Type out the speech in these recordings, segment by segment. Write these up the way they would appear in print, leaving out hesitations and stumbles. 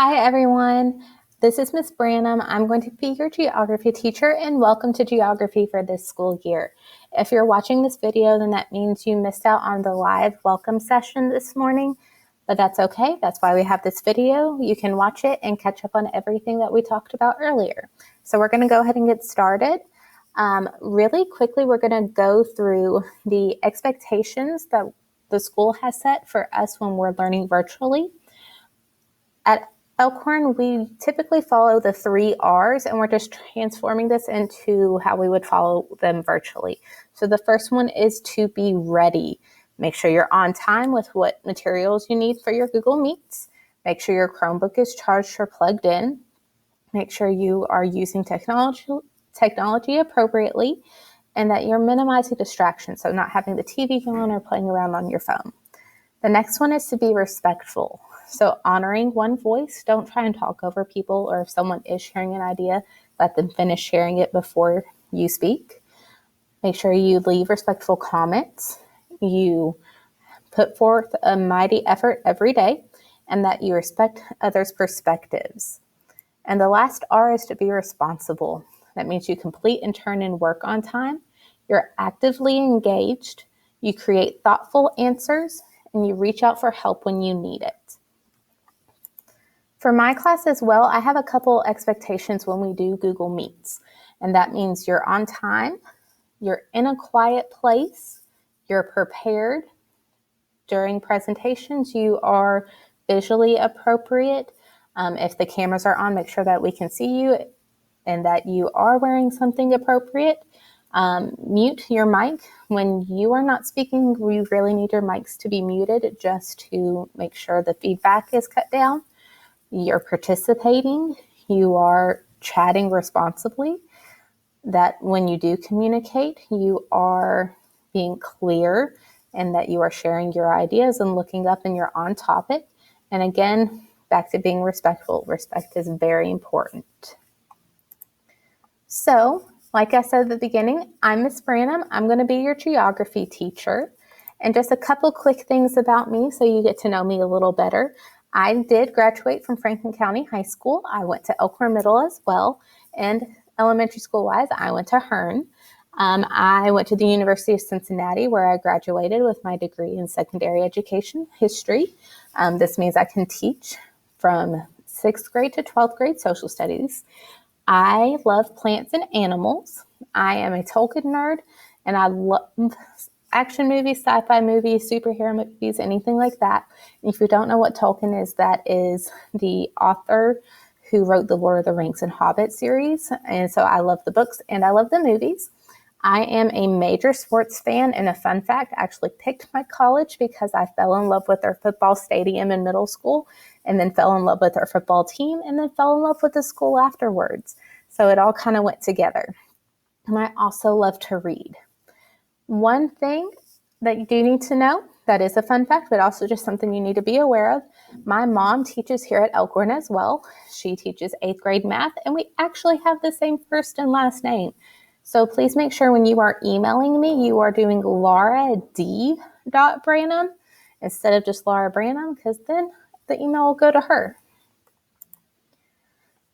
Hi, everyone. This is Miss Branham. I'm going to be your geography teacher, and welcome to geography for this school year. If you're watching this video, then that means you missed out on the live welcome session this morning, but that's okay. That's why we have this video. You can watch it and catch up on everything that we talked about earlier. So we're going to go ahead and get started. Really quickly, we're going to go through the expectations that the school has set for us when we're learning virtually. At Elkhorn, we typically follow the 3 R's, and we're just transforming this into how we would follow them virtually. So the first one is to be ready. Make sure you're on time with what materials you need for your Google Meets. Make sure your Chromebook is charged or plugged in. Make sure you are using technology appropriately, and that you're minimizing distractions, so not having the TV on or playing around on your phone. The next one is to be respectful. So honoring one voice, don't try and talk over people, or if someone is sharing an idea, let them finish sharing it before you speak. Make sure you leave respectful comments. You put forth a mighty effort every day, and that you respect others' perspectives. And the last R is to be responsible. That means you complete and turn in work on time. You're actively engaged. You create thoughtful answers, and you reach out for help when you need it. For my class as well, I have a couple expectations when we do Google Meets, and that means you're on time, you're in a quiet place, you're prepared. During presentations, you are visually appropriate. If the cameras are on, make sure that we can see you and that you are wearing something appropriate. Mute your mic. When you are not speaking, we really need your mics to be muted just to make sure the feedback is cut down. You're participating, you are chatting responsibly, that when you do communicate, you are being clear and that you are sharing your ideas and looking up and you're on topic. And again, back to being respectful. Respect is very important. So, like I said at the beginning, I'm Miss Branham. I'm going to be your geography teacher. And just a couple quick things about me so you get to know me a little better. I did graduate from Franklin County High School. I went to Elkhorn Middle as well. And elementary school-wise, I went to Hearn. I went to the University of Cincinnati, where I graduated with my degree in secondary education history. This means I can teach from 6th grade to 12th grade social studies. I love plants and animals. I am a Tolkien nerd, and I love action movies, sci-fi movies, superhero movies, anything like that. And if you don't know what Tolkien is, that is the author who wrote the Lord of the Rings and Hobbit series. And so I love the books and I love the movies. I am a major sports fan, and a fun fact, I actually picked my college because I fell in love with their football stadium in middle school, and then fell in love with their football team, and then fell in love with the school afterwards. So it all kind of went together. And I also love to read. One thing that you do need to know, that is a fun fact, but also just something you need to be aware of. My mom teaches here at Elkhorn as well. She teaches 8th grade math, and we actually have the same first and last name. So please make sure when you are emailing me, you are doing Laura D. Branham instead of just Laura Branham, because then the email will go to her.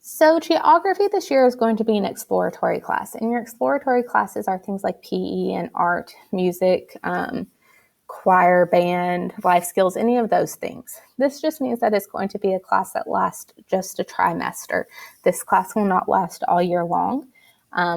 So geography this year is going to be an exploratory class, and your exploratory classes are things like PE and art, music, choir, band, life skills, any of those things. This just means that it's going to be a class that lasts just a trimester. This class will not last all year long.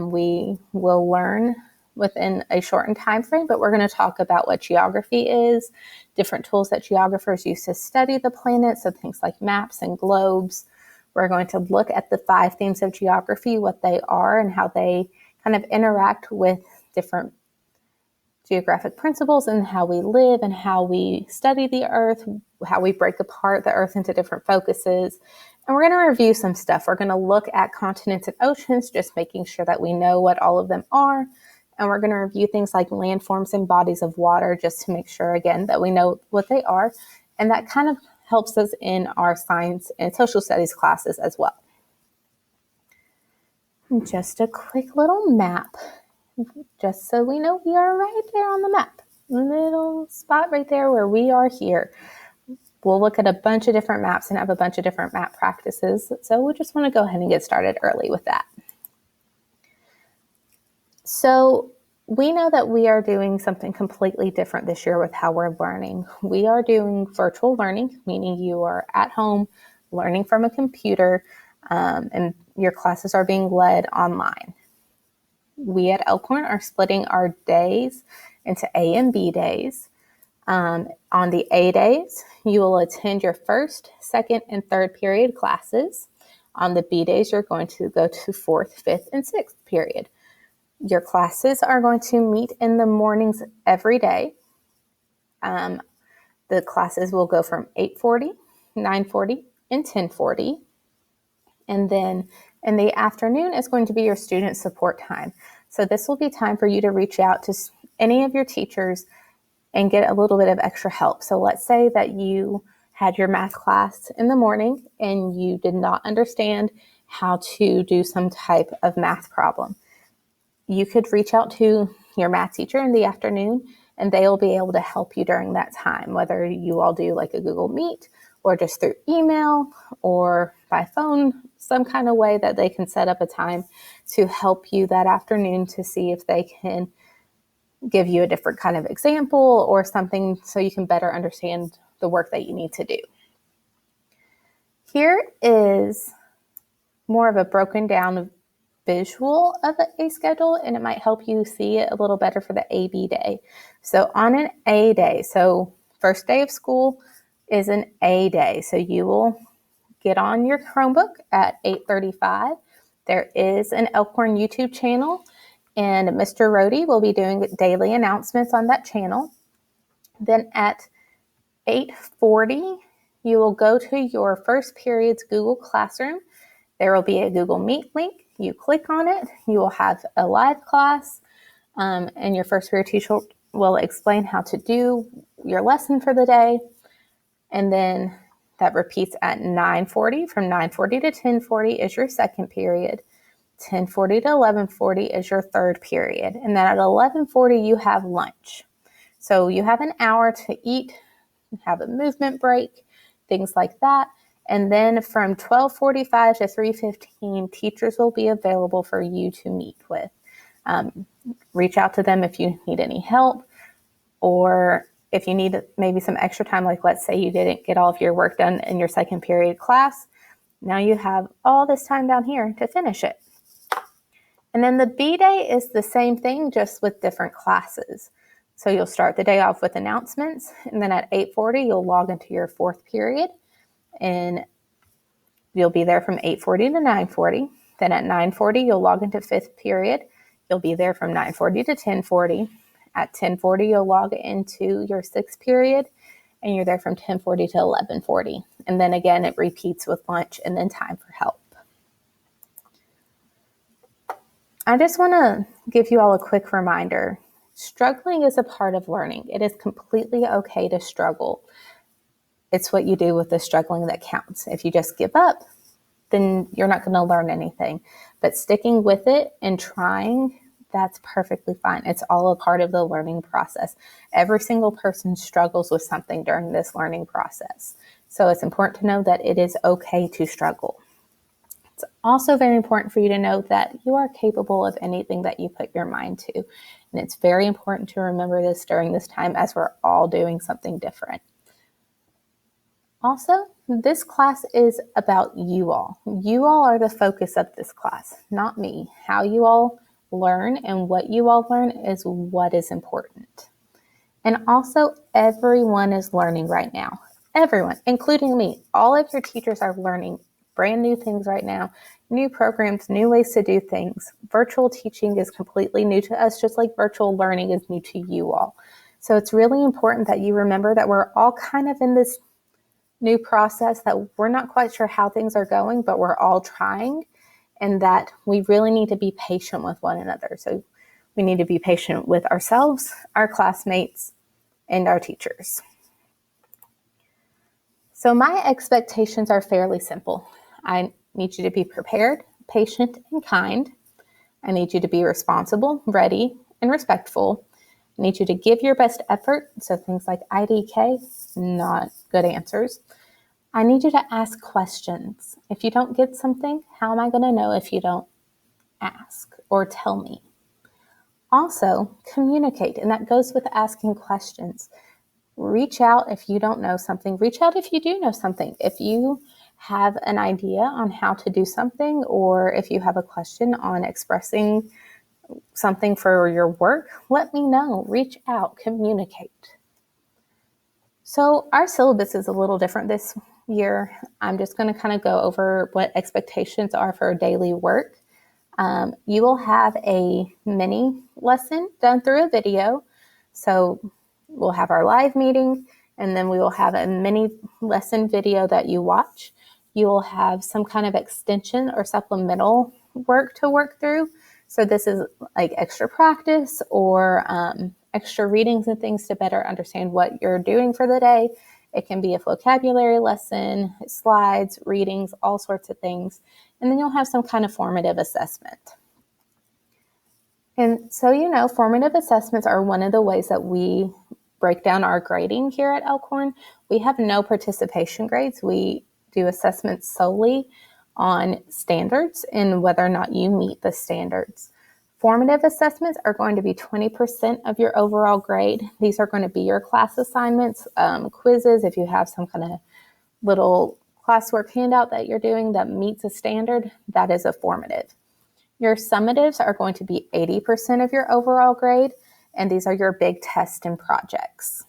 We will learn within a shortened time frame, but we're going to talk about what geography is, different tools that geographers use to study the planet, so things like maps and globes. We're going to look at the 5 themes of geography, what they are and how they kind of interact with different geographic principles and how we live and how we study the earth, how we break apart the earth into different focuses. And we're going to review some stuff. We're going to look at continents and oceans, just making sure that we know what all of them are. And we're going to review things like landforms and bodies of water, just to make sure, again, that we know what they are. And that kind of helps us in our science and social studies classes as well. Just a quick little map, just so we know we are right there on the map. Little spot right there where we are here. we'll look at a bunch of different maps and have a bunch of different map practices. So we just want to go ahead and get started early with that. So we know that we are doing something completely different this year with how we're learning. We are doing virtual learning, meaning you are at home learning from a computer, and your classes are being led online. We at Elkhorn are splitting our days into A and B days. On the A days, you will attend your first, second, and third period classes. On the B days, you're going to go to fourth, fifth, and sixth period. Your classes are going to meet in the mornings every day. The classes will go from 8:40, 9:40, and 10:40. And then in the afternoon is going to be your student support time. So this will be time for you to reach out to any of your teachers and get a little bit of extra help. So let's say that you had your math class in the morning and you did not understand how to do some type of math problem. You could reach out to your math teacher in the afternoon and they will be able to help you during that time, whether you all do like a Google Meet or just through email or by phone, some kind of way that they can set up a time to help you that afternoon to see if they can give you a different kind of example or something so you can better understand the work that you need to do. Here is more of a broken down visual of a schedule, and it might help you see it a little better for the AB day. So on an A day, so first day of school is an A day. So you will get on your Chromebook at 8:35. There is an Elkhorn YouTube channel, and Mr. Rohde will be doing daily announcements on that channel. Then at 8:40, you will go to your first period's Google Classroom. There will be a Google Meet link. You click on it, you will have a live class, and your first period teacher will explain how to do your lesson for the day. And then that repeats at 9:40. From 9:40 to 10:40 is your second period. 10:40 to 11:40 is your third period. And then at 11:40, you have lunch. So you have an hour to eat, have a movement break, things like that. And then from 12:45 to 3:15, teachers will be available for you to meet with. Reach out to them if you need any help, or if you need maybe some extra time, like let's say you didn't get all of your work done in your second period class. Now you have all this time down here to finish it. And then the B day is the same thing, just with different classes. So you'll start the day off with announcements, and then at 8:40, you'll log into your fourth period. And you'll be there from 8:40 to 9:40. Then at 9:40, you'll log into fifth period. You'll be there from 9:40 to 10:40. At 10:40, you'll log into your sixth period, and you're there from 10:40 to 11:40. And then again, it repeats with lunch and then time for help. I just want to give you all a quick reminder. Struggling is a part of learning. It is completely okay to struggle. It's what you do with the struggling that counts. If you just give up, then you're not going to learn anything. But sticking with it and trying, that's perfectly fine. It's all a part of the learning process. Every single person struggles with something during this learning process. So it's important to know that it is okay to struggle. It's also very important for you to know that you are capable of anything that you put your mind to. And it's very important to remember this during this time as we're all doing something different. Also, this class is about you all. You all are the focus of this class, not me. How you all learn and what you all learn is what is important. And also, everyone is learning right now. Everyone, including me. All of your teachers are learning brand new things right now, new programs, new ways to do things. Virtual teaching is completely new to us, just like virtual learning is new to you all. So it's really important that you remember that we're all kind of in this new process, that we're not quite sure how things are going, but we're all trying, and that we really need to be patient with one another. So we need to be patient with ourselves, our classmates, and our teachers. So my expectations are fairly simple. I need you to be prepared, patient, and kind. I need you to be responsible, ready, and respectful. I need you to give your best effort. So things like IDK, not good answers. I need you to ask questions. If you don't get something, how am I going to know if you don't ask or tell me? Also, communicate, and that goes with asking questions. Reach out if you don't know something. Reach out if you do know something. If you have an idea on how to do something, or if you have a question on expressing something for your work, let me know. Reach out, communicate. So our syllabus is a little different this year. I'm just going to kind of go over what expectations are for daily work. You will have a mini lesson done through a video. So we'll have our live meeting, and then we will have a mini lesson video that you watch. You will have some kind of extension or supplemental work to work through. So this is like extra practice or extra readings and things to better understand what you're doing for the day. It can be a vocabulary lesson, slides, readings, all sorts of things. And then you'll have some kind of formative assessment. And so, formative assessments are one of the ways that we break down our grading here at Elkhorn. We have no participation grades. We do assessments solely on standards and whether or not you meet the standards. Formative assessments are going to be 20% of your overall grade. These are going to be your class assignments, quizzes. If you have some kind of little classwork handout that you're doing that meets a standard, that is a formative. Your summatives are going to be 80% of your overall grade, and these are your big tests and projects.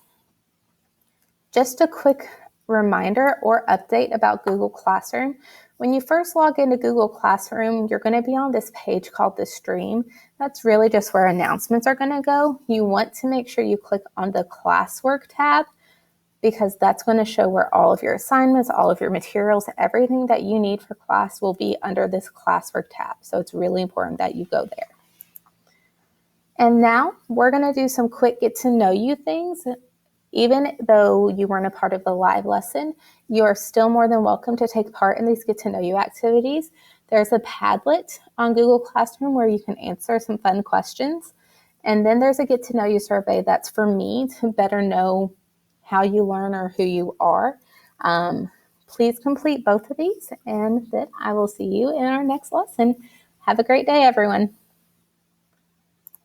Just a quick reminder or update about Google Classroom. When you first log into Google Classroom, you're going to be on this page called the Stream. That's really just where announcements are going to go. You want to make sure you click on the Classwork tab, because that's going to show where all of your assignments, all of your materials, everything that you need for class will be under this Classwork tab. So it's really important that you go there. And now we're going to do some quick get to know you things. Even though you weren't a part of the live lesson, you are still more than welcome to take part in these get to know you activities. There's a Padlet on Google Classroom where you can answer some fun questions. And then there's a get to know you survey that's for me to better know how you learn or who you are. Please complete both of these, and then I will see you in our next lesson. Have a great day, everyone.